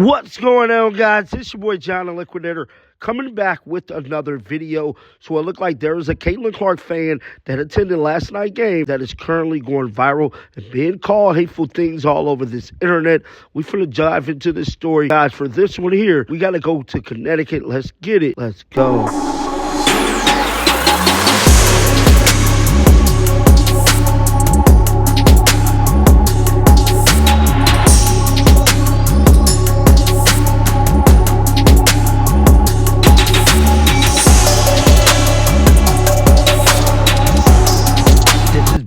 What's going on, guys? It's your boy John the Liquidator coming back with another video. So it looked like there was a Caitlin Clark fan that attended last night's game that is currently going viral and being called hateful things all over this internet. We finna dive into this story. Guys, for this one here, we got to go to Connecticut. Let's get it. Let's go.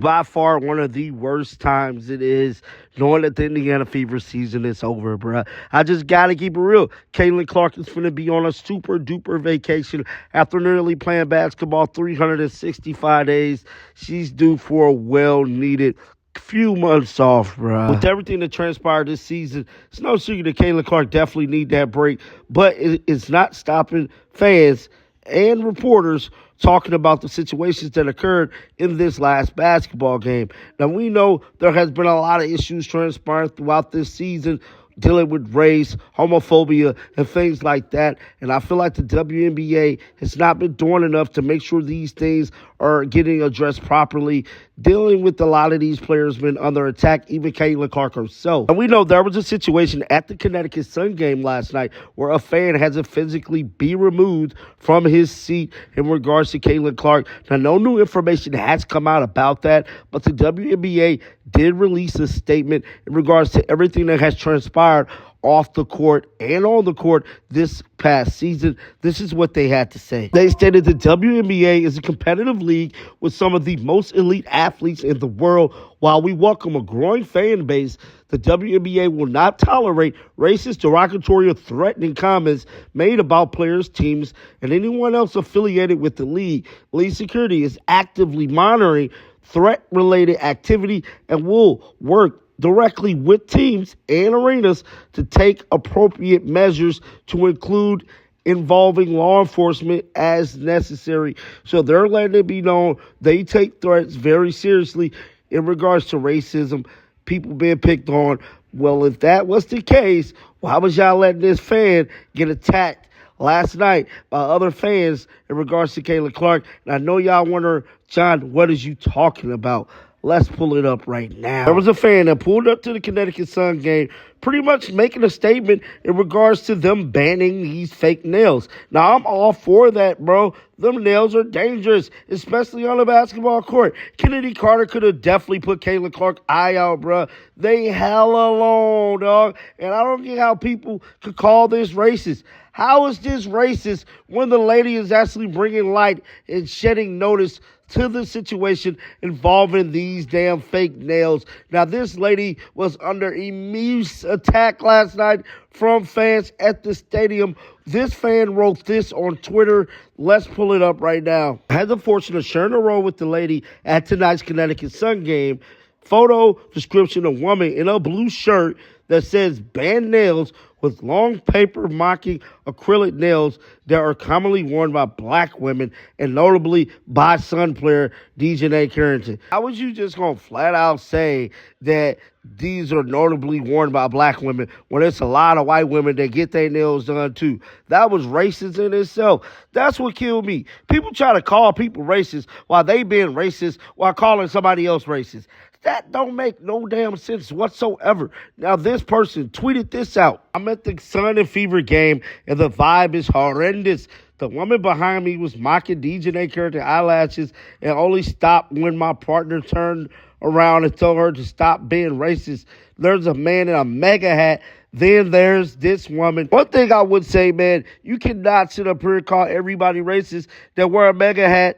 By far one of the worst times it is, knowing that the Indiana Fever season is over, bruh. I just gotta keep it real. Caitlin Clark is finna be on a super duper vacation after nearly playing basketball 365 days. She's due for a well-needed few months off, bruh. With everything that transpired this season, it's no secret that Caitlin Clark definitely need that break, but it's not stopping fans and reporters talking about the situations that occurred in this last basketball game. Now, we know there has been a lot of issues transpiring throughout this season dealing with race, homophobia, and things like that. And I feel like the WNBA has not been doing enough to make sure these things are getting addressed properly, dealing with a lot of these players been under attack, even Caitlin Clark herself. And we know there was a situation at the Connecticut Sun game last night where a fan had to physically be removed from his seat in regards to Caitlin Clark. Now, no new information has come out about that, but the WNBA did release a statement in regards to everything that has transpired off the court and on the court this past season. This is what they had to say. They stated the WNBA is a competitive league with some of the most elite athletes in the world. While we welcome a growing fan base, the WNBA will not tolerate racist, derogatory, or threatening comments made about players, teams, and anyone else affiliated with the league. League security is actively monitoring threat-related activity and will work directly with teams and arenas to take appropriate measures to include involving law enforcement as necessary. So they're letting it be known they take threats very seriously in regards to racism, people being picked on. Well, if that was the case, why was y'all letting this fan get attacked last night by other fans in regards to Caitlin Clark? And I know y'all wonder, John, what is you talking about? Let's pull it up right now. There was a fan that pulled up to the Connecticut Sun game pretty much making a statement in regards to them banning these fake nails. Now, I'm all for that, bro. Them nails are dangerous, especially on a basketball court. Kennedy Carter could have definitely put Caitlin Clark's eye out, bro. They hella long, dog. And I don't get how people could call this racist. How is this racist when the lady is actually bringing light and shedding notice to the situation involving these damn fake nails? Now, this lady was under immense attack last night from fans at the stadium. This fan wrote this on Twitter. Let's pull it up right now. I had the fortune of sharing a row with the lady at tonight's Connecticut Sun game. Photo description: a woman in a blue shirt that says "ban nails" with long paper mocking acrylic nails that are commonly worn by black women and notably by Sun player DJ Carrington. How was you just going to flat out say that these are notably worn by black women when it's a lot of white women that get their nails done too? That was racist in itself. That's what killed me. People try to call people racist while they being racist while calling somebody else racist. That don't make no damn sense whatsoever. Now, this person tweeted this out. I'm at the Sun and Fever game, and the vibe is horrendous. The woman behind me was mocking DJ Carrington eyelashes and only stopped when my partner turned around and told her to stop being racist. There's a man in a mega hat. Then there's this woman. One thing I would say, man, you cannot sit up here and call everybody racist that wear a mega hat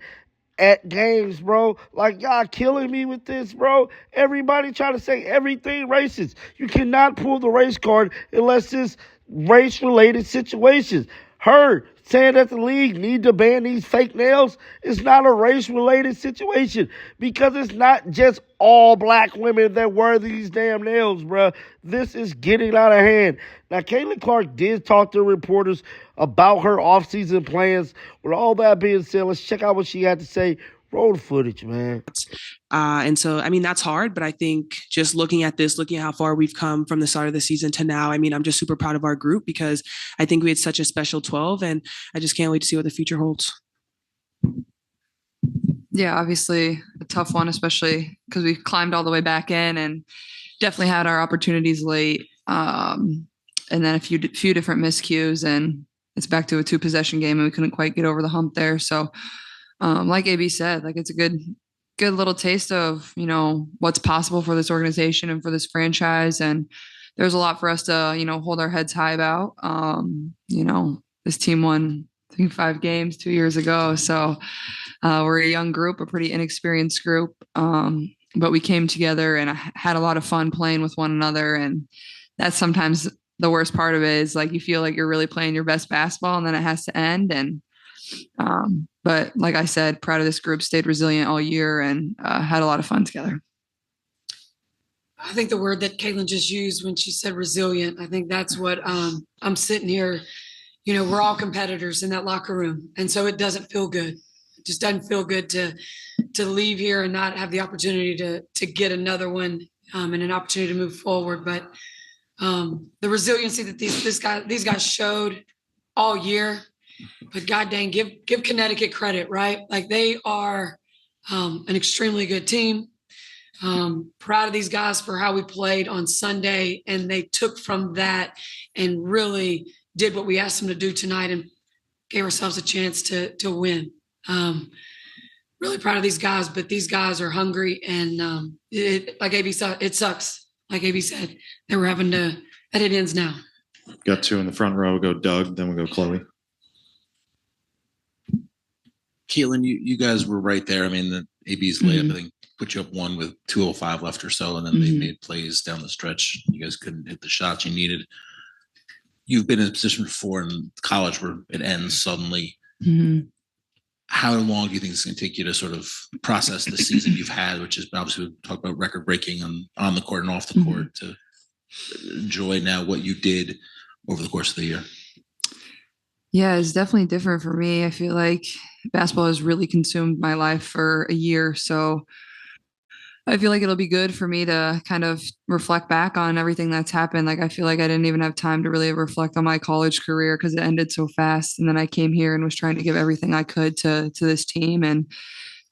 at games, bro. Like, y'all killing me with this, bro. Everybody trying to say everything racist. You cannot pull the race card unless it's race-related situations. Her saying that the league need to ban these fake nails is not a race-related situation because it's not just all black women that wear these damn nails, bruh. This is getting out of hand. Now, Caitlin Clark did talk to reporters about her offseason plans. With all that being said, let's check out what she had to say Roll the footage, man. And so, I mean, that's hard, but I think just looking at this, looking at how far we've come from the start of the season to now, I mean, I'm just super proud of our group because I think we had such a special 12, and I just can't wait to see what the future holds. Yeah, obviously a tough one, especially because we climbed all the way back in and definitely had our opportunities late. And then a few different miscues, and it's back to a 2-possession game, and we couldn't quite get over the hump there. So, like AB said, like it's a good little taste of, you know, what's possible for this organization and for this franchise. And there's a lot for us to, you know, hold our heads high about. You know, this team won, I think, 5 games 2 years ago. So we're a young group, a pretty inexperienced group. But we came together and I had a lot of fun playing with one another. And that's sometimes the worst part of it, is like you feel like you're really playing your best basketball and then it has to end. And but like I said, proud of this group, stayed resilient all year and had a lot of fun together. I think the word that Caitlin just used when she said resilient, I think that's what I'm sitting here. You know, we're all competitors in that locker room. And so it doesn't feel good. It just doesn't feel good to leave here and not have the opportunity to get another one and an opportunity to move forward. But the resiliency that these guys showed all year, but God dang, give Connecticut credit, right? Like they are an extremely good team. Proud of these guys for how we played on Sunday, and they took from that and really did what we asked them to do tonight and gave ourselves a chance to win. Really proud of these guys, but these guys are hungry, and like AB said, it sucks. Like AB said, that we're having to, that it ends now. Got 2 in the front row. We'll go Doug, then we'll go Chloe. Caitlin, you guys were right there. I mean, the AB's layup, I think, put you up 1 with 2:05 left or so, and then they made plays down the stretch. You guys couldn't hit the shots you needed. You've been in a position before in college where it ends suddenly. How long do you think it's going to take you to sort of process the season you've had, which is obviously we talk about record breaking on the court and off the court, to enjoy now what you did over the course of the year? Yeah, it's definitely different for me. I feel like basketball has really consumed my life for a year. So I feel like it'll be good for me to kind of reflect back on everything that's happened. Like, I feel like I didn't even have time to really reflect on my college career because it ended so fast. And then I came here and was trying to give everything I could to this team and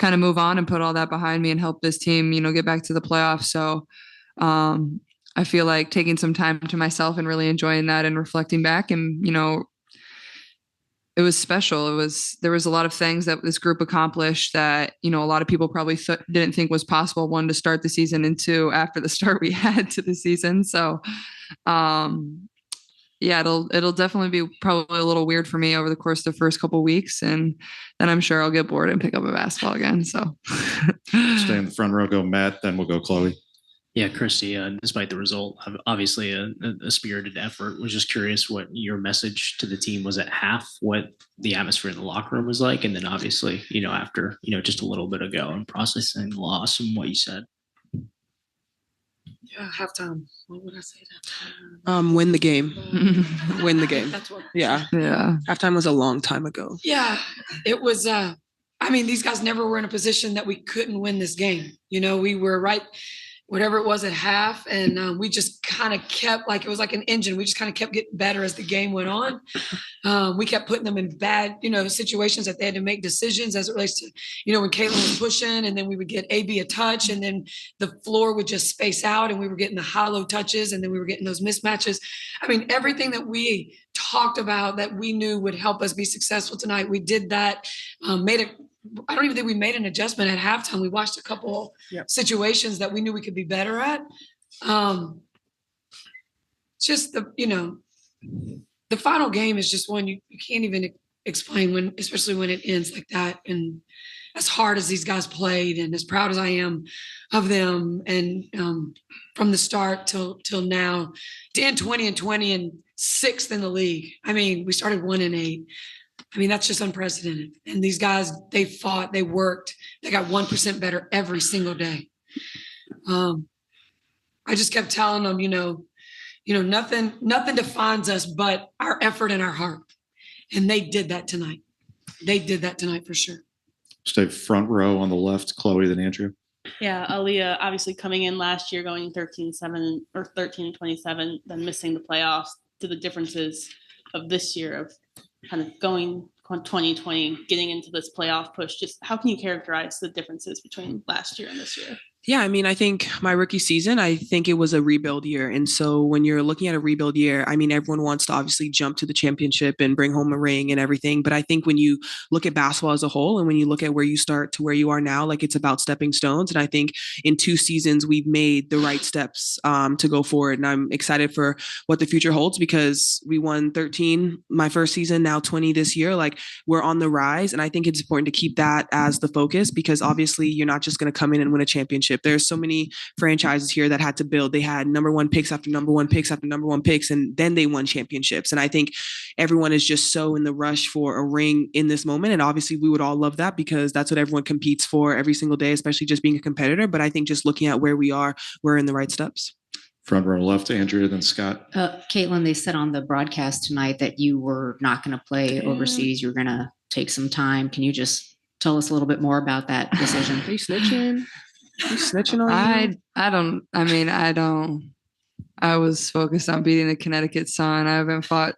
kind of move on and put all that behind me and help this team, you know, get back to the playoffs. So I feel like taking some time to myself and really enjoying that and reflecting back, and, you know, it was special. There was a lot of things that this group accomplished that, you know, a lot of people probably didn't think was possible, 1, to start the season, and 2, after the start we had to the season. So, yeah, it'll definitely be probably a little weird for me over the course of the first couple of weeks. And then I'm sure I'll get bored and pick up a basketball again. So Stay in the front row, go Matt, then we'll go Chloe. Yeah, Christy, despite the result, obviously a spirited effort. Was just curious what your message to the team was at half, what the atmosphere in the locker room was like, and then obviously, you know, after, you know, just a little bit ago and processing the loss and what you said. Yeah, halftime. What would I say? Win the game. Win the game. That's what. Yeah. Halftime was a long time ago. Yeah, it was. I mean, these guys never were in a position that we couldn't win this game. You know, we were right, whatever it was at half, and we just kind of kept, like, it was like an engine. We just kind of kept getting better as the game went on. We kept putting them in bad, you know, situations that they had to make decisions as it relates to, you know, when Caitlin was pushing, and then we would get AB a touch, and then the floor would just space out, and we were getting the hollow touches, and then we were getting those mismatches. I mean, everything that we talked about that we knew would help us be successful tonight, we did that. I don't even think we made an adjustment at halftime. We watched a couple situations that we knew we could be better at. Just the final game is just one you can't even explain, when, especially when it ends like that. And as hard as these guys played, and as proud as I am of them, and from the start till now, to end 20-20 and 6th in the league. I mean, we started 1-8. I mean, that's just unprecedented. And these guys, they fought, they worked, they got 1% better every single day. I just kept telling them, nothing defines us but our effort and our heart. And they did that tonight. They did that tonight for sure. Stay front row on the left, Chloe, then Andrea. Yeah, Aaliyah obviously coming in last year, going 13-7 or 13-27, then missing the playoffs. To the differences of this year of kind of going 2020, getting into this playoff push. Just how can you characterize the differences between last year and this year? Yeah, I mean, I think my rookie season, I think it was a rebuild year. And so when you're looking at a rebuild year, I mean, everyone wants to obviously jump to the championship and bring home a ring and everything. But I think when you look at basketball as a whole and when you look at where you start to where you are now, like it's about stepping stones. And I think in 2 seasons, we've made the right steps to go forward. And I'm excited for what the future holds because we won 13 my first season, now 20 this year. Like we're on the rise. And I think it's important to keep that as the focus because obviously you're not just going to come in and win a championship. There's so many franchises here that had to build. They had number 1 picks after number 1 picks after number 1 picks, and then they won championships. And I think everyone is just so in the rush for a ring in this moment. And obviously we would all love that because that's what everyone competes for every single day, especially just being a competitor. But I think just looking at where we are, we're in the right steps. Front row left, Andrea, then Scott. Caitlin, they said on the broadcast tonight that you were not going to play overseas. You were going to take some time. Can you just tell us a little bit more about that decision? Are you snitching? You snitching on I don't. I was focused on beating the Connecticut Sun. I haven't fought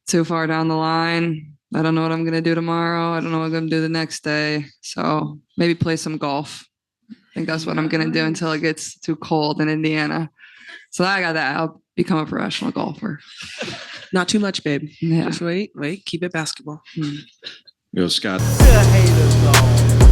too far down the line. I don't know what I'm going to do tomorrow. I don't know what I'm going to do the next day. So maybe play some golf. I think that's what I'm going to do until it gets too cold in Indiana. So I got that. I'll become a professional golfer. Not too much, babe. Yeah. Just wait. Keep it basketball. Go, Scott. The haters, though.